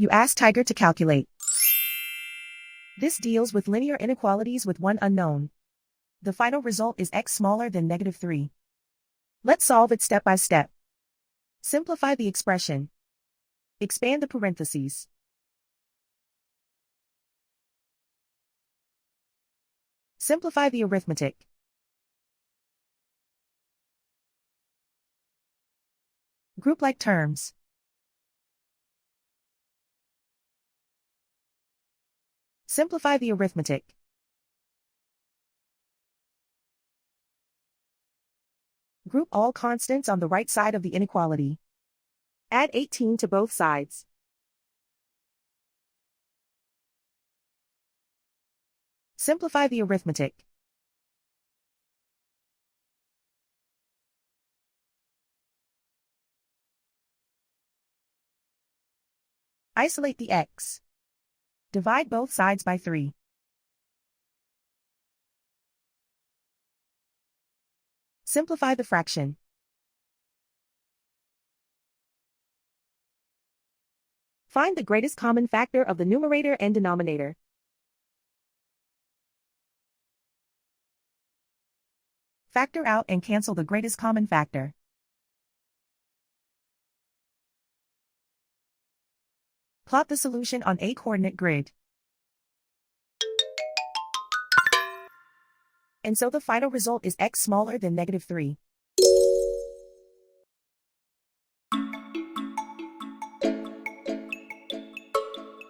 You ask Tiger to calculate. This deals with linear inequalities with one unknown. The final result is x smaller than -3. Let's solve it step by step. Simplify the expression. Expand the parentheses. Simplify the arithmetic. Group like terms. Simplify the arithmetic. Group all constants on the right side of the inequality. Add 18 to both sides. Simplify the arithmetic. Isolate the x. Divide both sides by 3. Simplify the fraction. Find the greatest common factor of the numerator and denominator. Factor out and cancel the greatest common factor. Plot the solution on a coordinate grid. And so the final result is x smaller than -3.